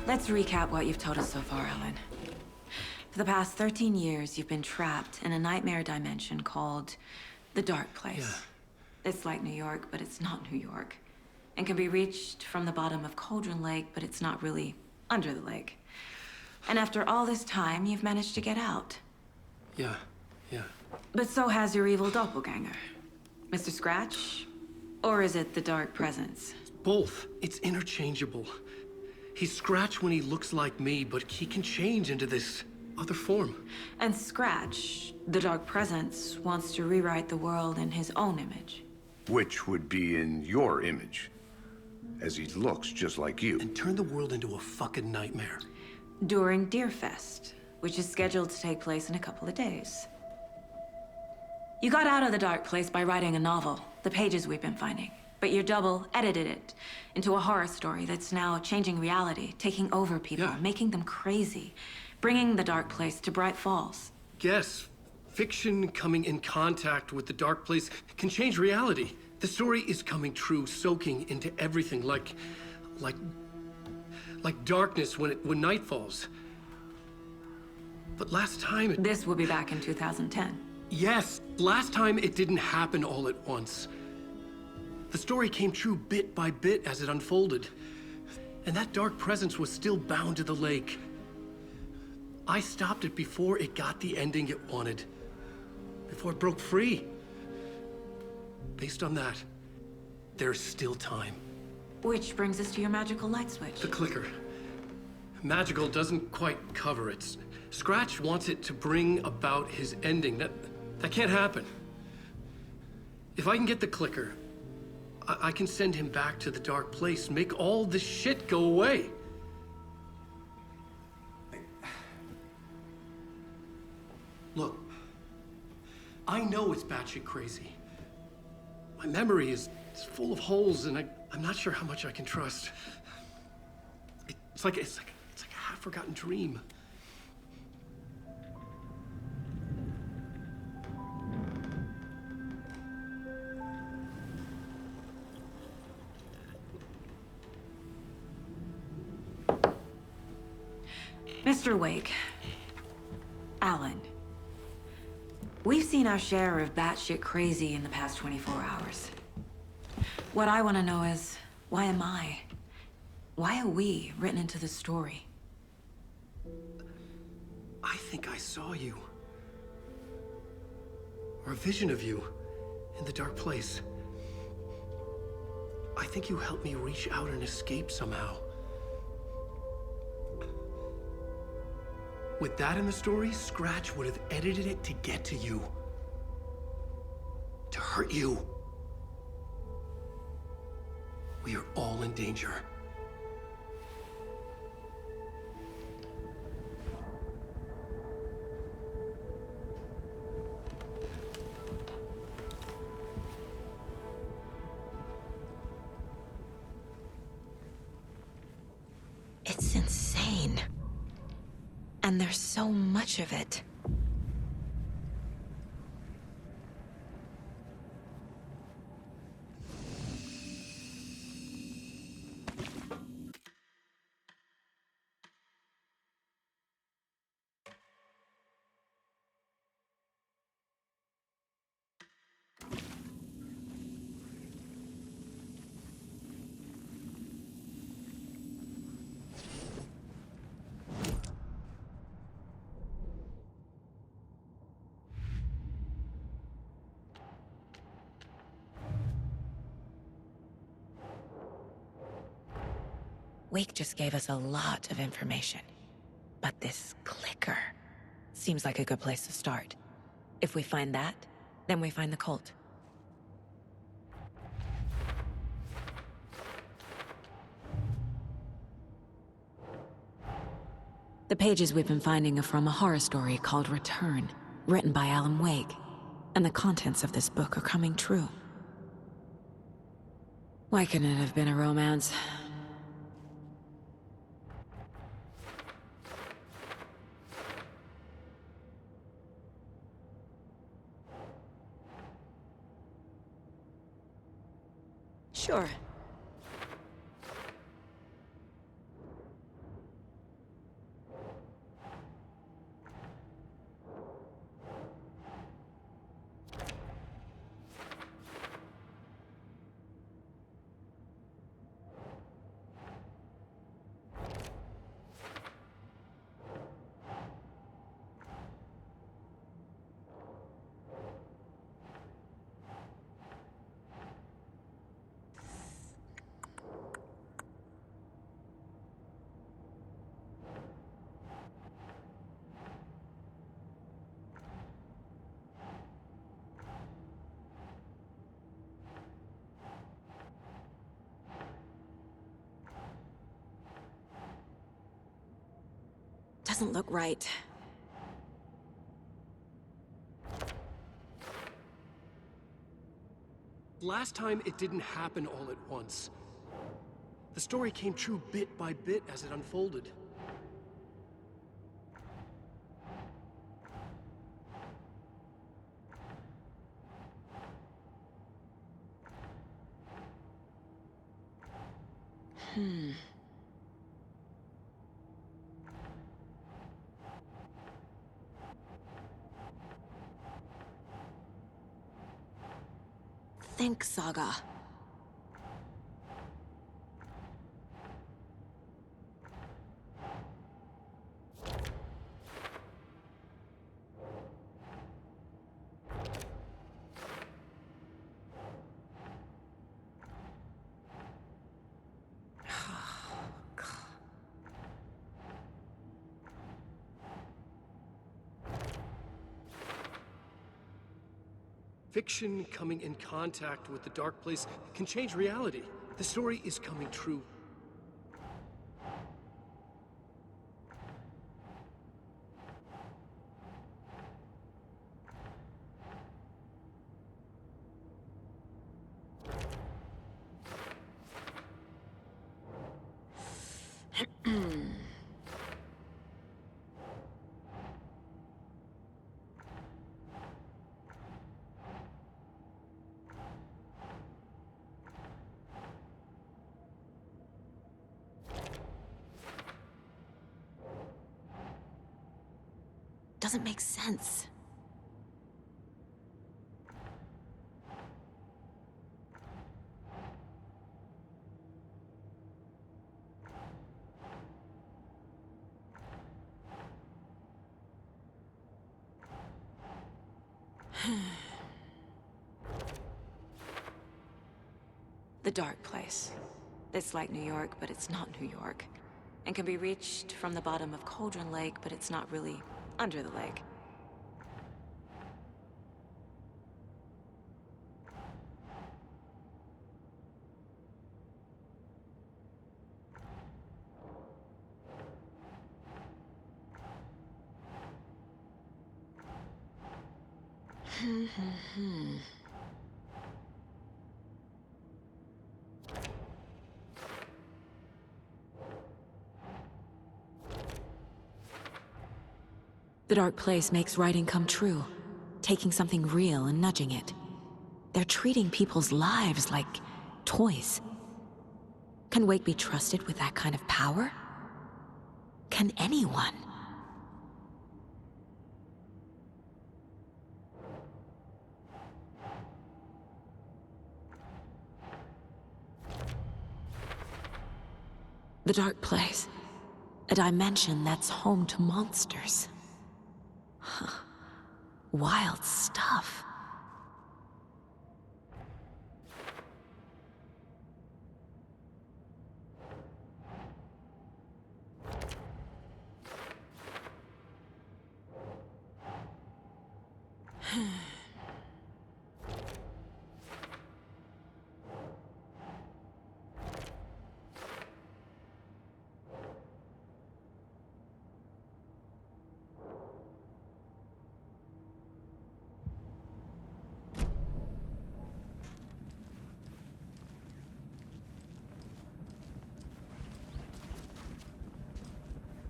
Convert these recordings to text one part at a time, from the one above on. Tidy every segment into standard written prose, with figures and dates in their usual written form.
Let's recap what you've told us so far, Alan. For the past 13 years, you've been trapped in a nightmare dimension called the Dark Place. It's like New York, but it's not New York. And can be reached from the bottom of Cauldron Lake, but it's not really under the lake. And after all this time, you've managed to get out. Yeah. But so has your evil doppelganger. Mr. Scratch? Or is it the Dark Presence? Both. It's interchangeable. He's Scratch when he looks like me, but he can change into this other form. And Scratch, the Dark Presence, wants to rewrite the world in his own image. Which would be in your image, as he looks just like you. And turn the world into a fucking nightmare. During Deerfest, which is scheduled to take place in a couple of days. You got out of the Dark Place by writing a novel, The Pages We've Been Finding. But your double edited it into a horror story that's now changing reality, taking over people, making them crazy, bringing the Dark Place to Bright Falls. Yes, fiction coming in contact with the Dark Place can change reality. The story is coming true, soaking into everything like darkness when night falls. But last time This will be back in 2010. Yes, last time it didn't happen all at once. The story came true bit by bit as it unfolded. And that dark presence was still bound to the lake. I stopped it before it got the ending it wanted. Before it broke free. Based on that, there's still time. Which brings us to your magical light switch. The clicker. Magical doesn't quite cover it. Scratch wants it to bring about his ending. That can't happen. If I can get the clicker, I can send him back to the Dark Place, make all this shit go away. Look, I know it's batshit crazy. My memory is full of holes, and I'm not sure how much I can trust. It's like a half-forgotten dream. Mr. Wake, Alan, we've seen our share of batshit crazy in the past 24 hours. What I want to know is, why am I? Why are we written into the story? I think I saw you. Or a vision of you in the Dark Place. I think you helped me reach out and escape somehow. With that in the story, Scratch would have edited it to get to you. To hurt you. We are all in danger. It's insane. And there's so much of it. Wake just gave us a lot of information. But this clicker seems like a good place to start. If we find that, then we find the cult. The pages we've been finding are from a horror story called Return, written by Alan Wake. And the contents of this book are coming true. Why couldn't it have been a romance? Sure. doesn't look right. Last time, it didn't happen all at once. The story came true bit by bit as it unfolded. Think, Saga. Fiction coming in contact with the dark place can change reality. The story is coming true. Doesn't make sense. The dark place. It's like New York, but it's not New York. And can be reached from the bottom of Cauldron Lake, but it's not really under the lake. The dark place makes writing come true, taking something real and nudging it. They're treating people's lives like toys. Can Wake be trusted with that kind of power? Can anyone? The dark place. A dimension that's home to monsters. Wild stuff.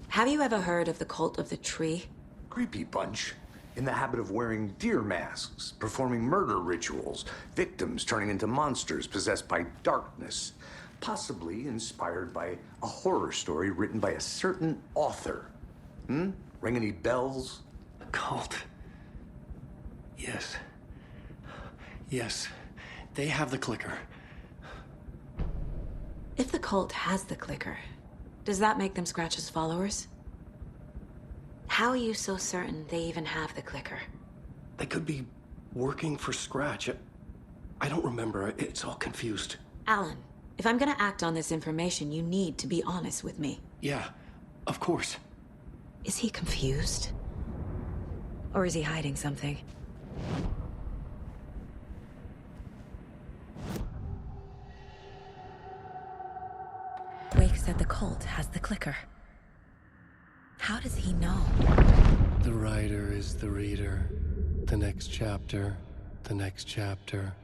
Have you ever heard of the Cult of the Tree? Creepy bunch. In the habit of wearing deer masks, performing murder rituals, victims turning into monsters possessed by darkness. Possibly inspired by a horror story written by a certain author. Ring any bells? A cult. Yes. Yes. They have the clicker. If the cult has the clicker, does that make them Scratch's followers? How are you so certain they even have the clicker? They could be working for Scratch. I don't remember. It's all confused. Alan, if I'm gonna act on this information, you need to be honest with me. Yeah, of course. Is he confused? Or is he hiding something? Wake said the cult has the clicker. How does he know? The writer is the reader. The next chapter, the next chapter,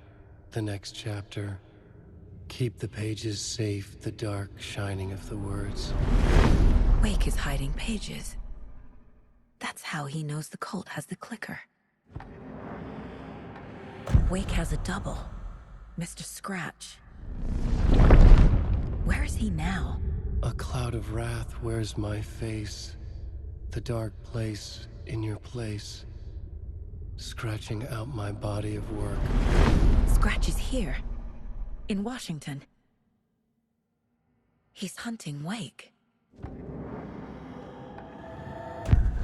the next chapter. Keep the pages safe, the dark shining of the words. Wake is hiding pages. That's how he knows the cult has the clicker. Wake has a double. Mr. Scratch. Where is he now? A cloud of wrath wears my face. The dark place in your place. Scratching out my body of work. Scratch is here. In Washington. He's hunting Wake.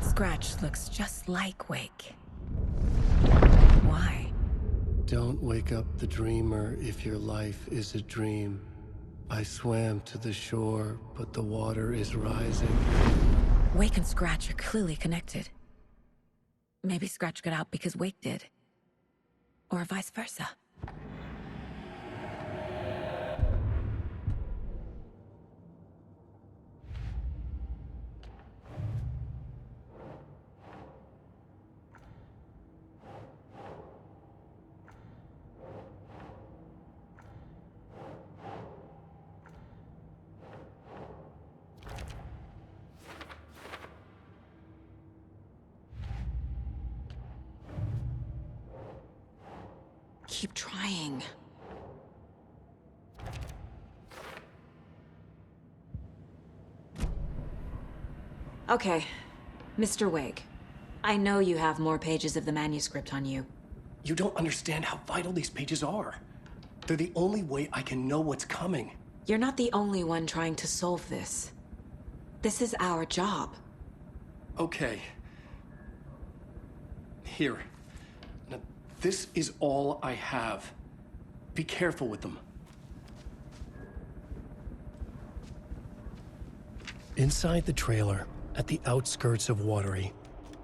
Scratch looks just like Wake. Why? Don't wake up the dreamer if your life is a dream. I swam to the shore, but the water is rising. Wake and Scratch are clearly connected. Maybe Scratch got out because Wake did. Or vice versa. Keep trying. Okay, Mr. Wake. I know you have more pages of the manuscript on you. You don't understand how vital these pages are. They're the only way I can know what's coming. You're not the only one trying to solve this. This is our job. Okay. Here. Now, this is all I have. Be careful with them. Inside the trailer, at the outskirts of Watery,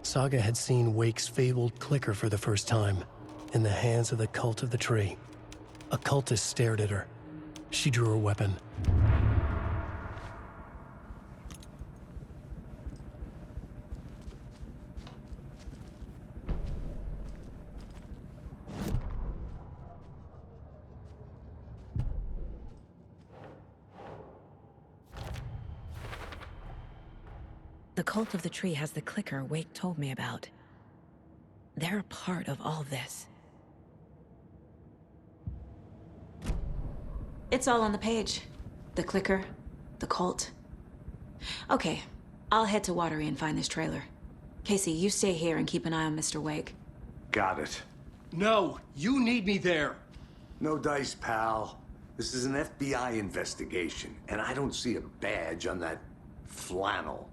Saga had seen Wake's fabled clicker for the first time, in the hands of the Cult of the Tree. A cultist stared at her. She drew her weapon. The Cult of the Tree has the clicker Wake told me about. They're a part of all this. It's all on the page. The clicker, the cult. Okay, I'll head to Watery and find this trailer. Casey, you stay here and keep an eye on Mr. Wake. Got it. No, you need me there. No dice, pal. This is an FBI investigation, and I don't see a badge on that flannel.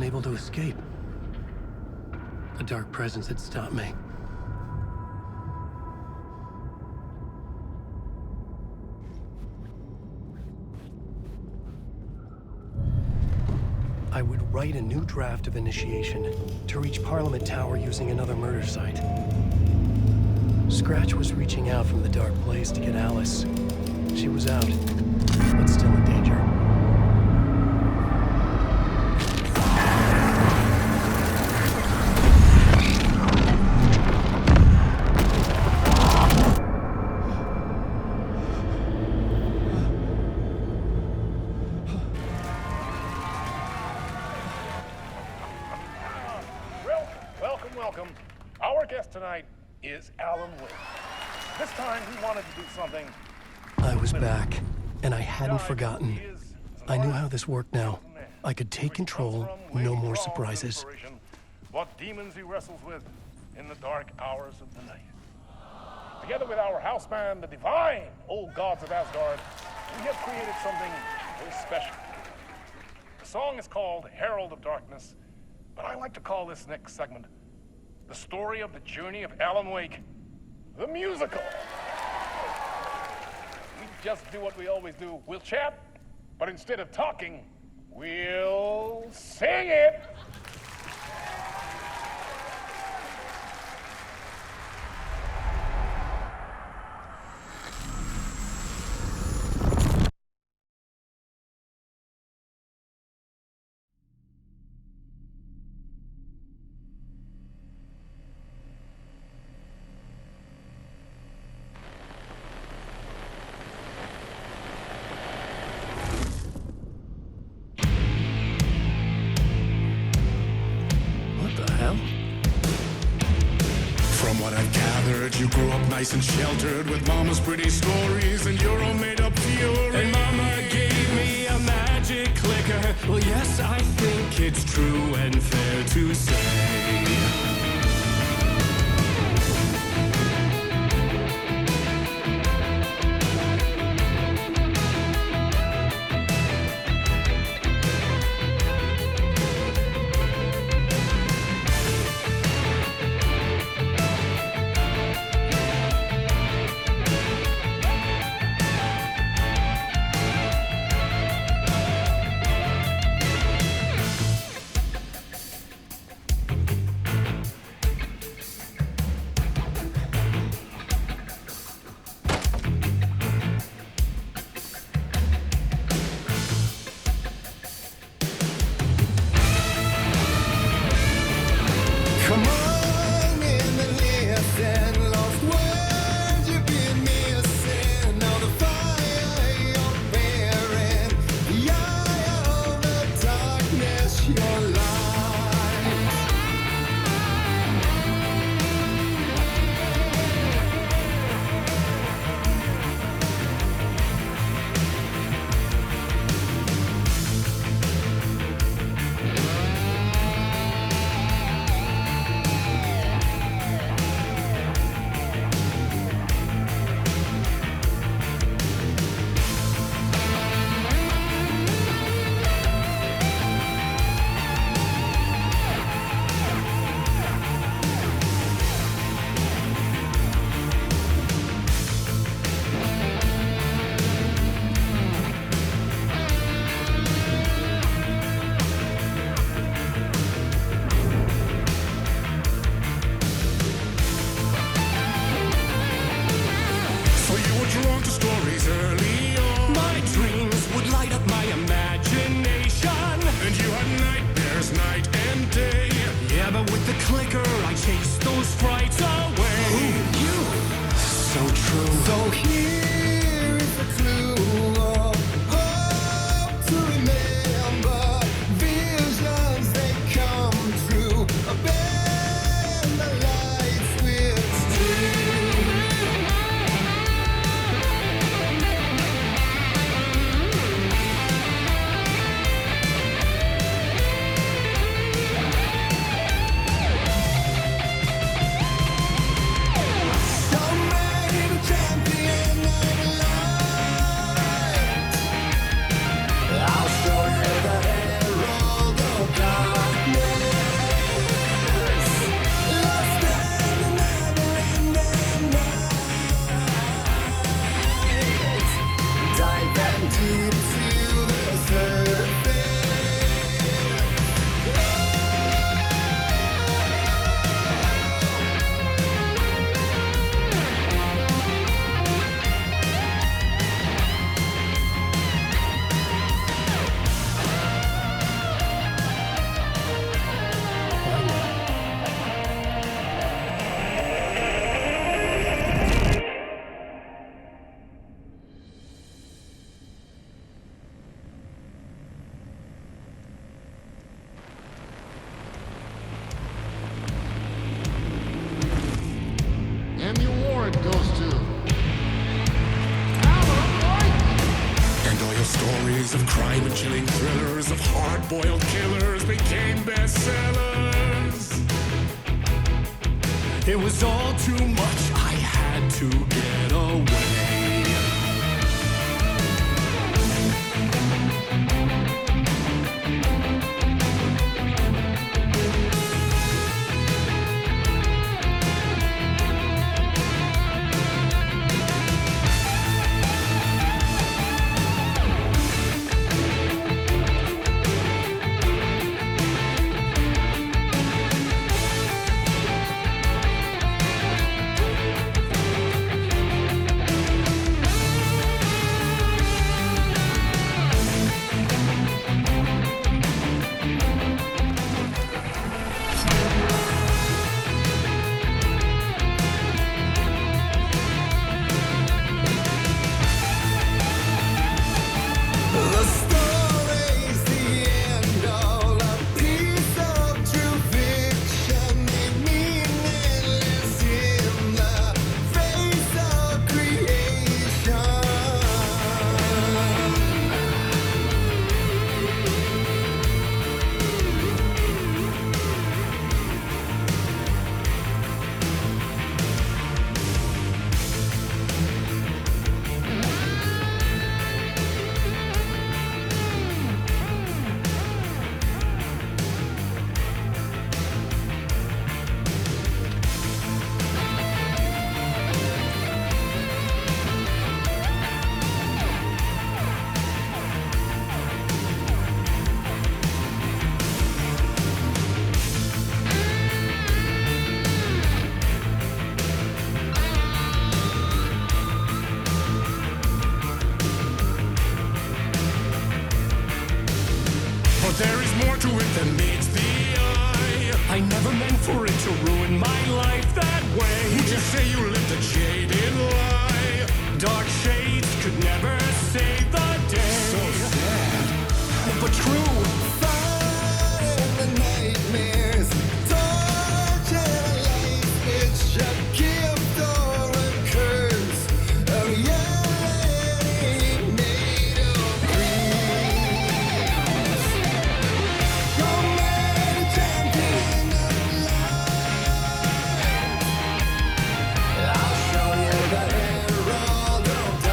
Able to escape. A dark presence had stopped me. I would write a new draft of initiation to reach Parliament Tower using another murder site. Scratch was reaching out from the dark place to get Alice. She was out, but still in danger. is Alan Wake. This time he wanted to do something. I was back, and I hadn't forgotten. I knew how this worked now. I could take control, no more surprises. What demons he wrestles with in the dark hours of the night. Together with our house band, the divine old gods of Asgard, we have created something very special. The song is called Herald of Darkness, but I like to call this next segment the story of the journey of Alan Wake, the musical. We just do what we always do. We'll chat, but instead of talking, we'll sing it. From what I've gathered, you grew up nice and sheltered with mama's pretty stories and your own made-up fury. And mama gave me a magic clicker. Well, yes, I think it's true and fair to say. Come on in and listen, lost words you've been missing. Now the fire you're bearing, the eye of the darkness, your light. So you were drawn to stories early on. My dreams would light up my imagination. And you had nightmares night and day. Yeah, but with the clicker, I chased those frights away. Ooh, you. So true. So here is the clue of hope to remember. Visions, they come true. Bend the lights with steel. So many champion. And the award goes to... And all your stories of crime and chilling thrillers of hard-boiled killers became bestsellers. It was all too much, I had to get away. There is more to it than meets the eye. I never meant for it to ruin my life that way. Would you say you lived a jaded lie? Dark shades could never save the day. So sad, but true. Fighting the nightmares, torture life. It's a gift or a curse. Oh yeah. I'll show you the hero, don't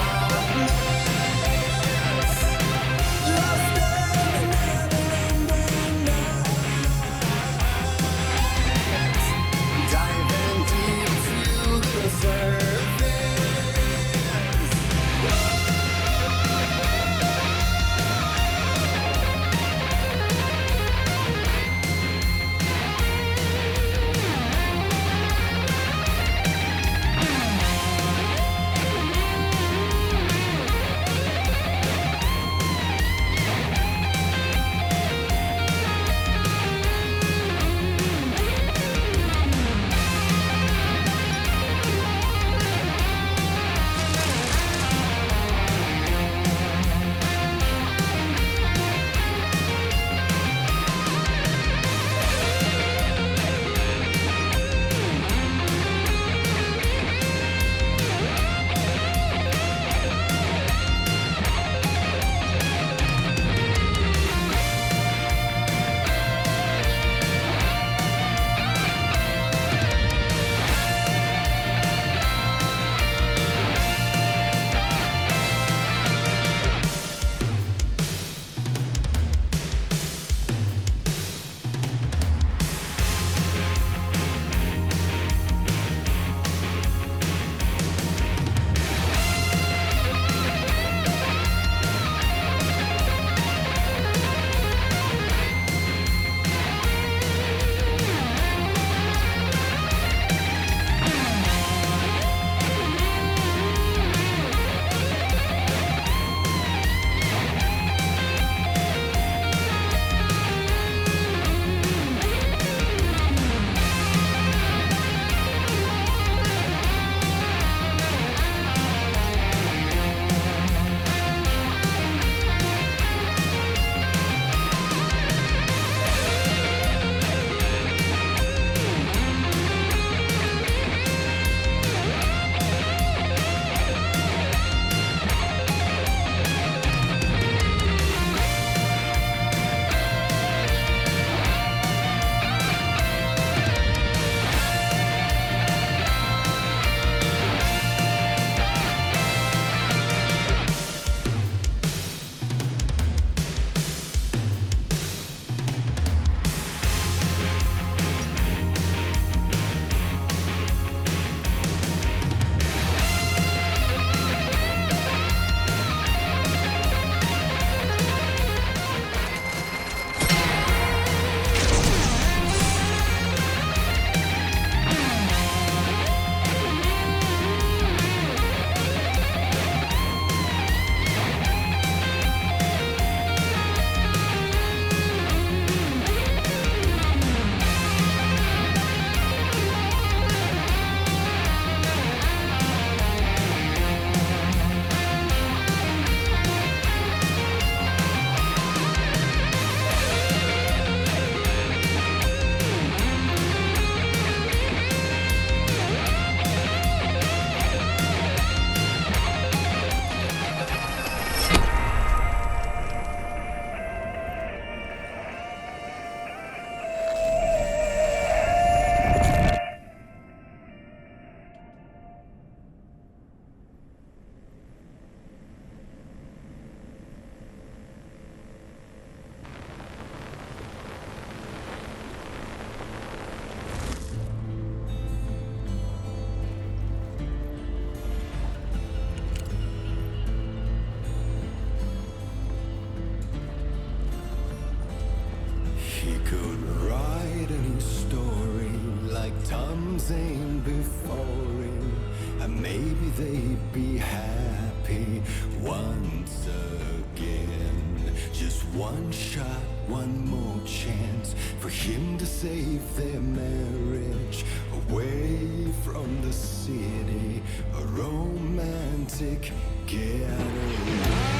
maybe they'd be happy once again. Just one shot, one more chance for him to save their marriage. Away from the city, a romantic getaway.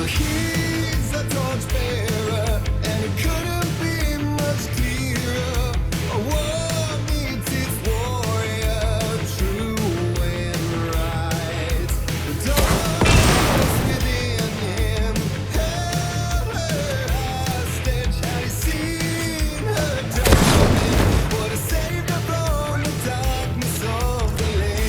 he's a torchbearer, and it couldn't be much clearer. A war meets its warrior, true and right. The darkness within him held her hostage. Had he seen her drowning, would have saved her from the darkness of the lake.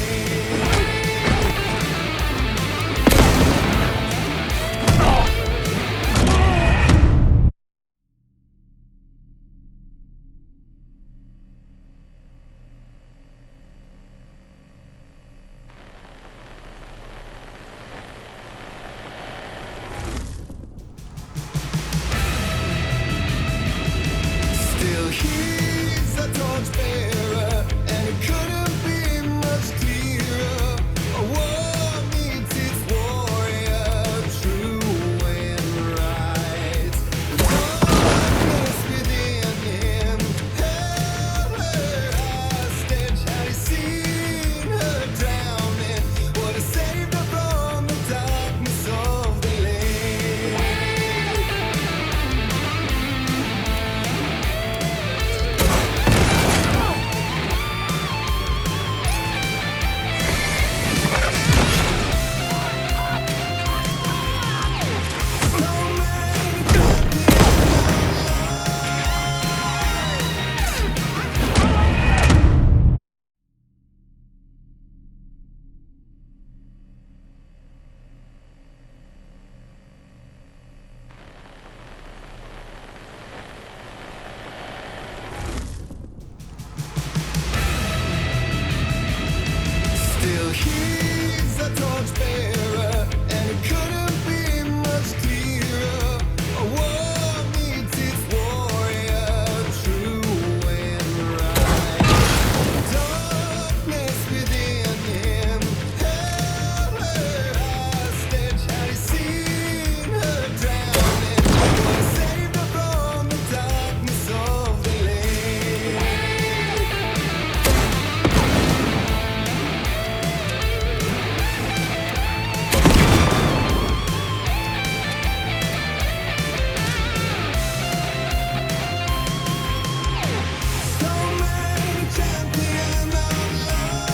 Still he's a torchbearer, and it couldn't be much clearer. A war meets its warrior, true and right. The darkness within him held her hostage. Had he seen her drowning, would have saved her from the darkness of the lake. Still he's a torchbearer, and it couldn't be much clearer. A war meets its warrior, true and right. Darkness within him held her hostage. Had he seen her drowning, would have saved her from the darkness of the lake. So many champions of light.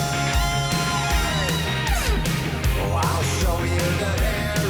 Oh, I'll show you the air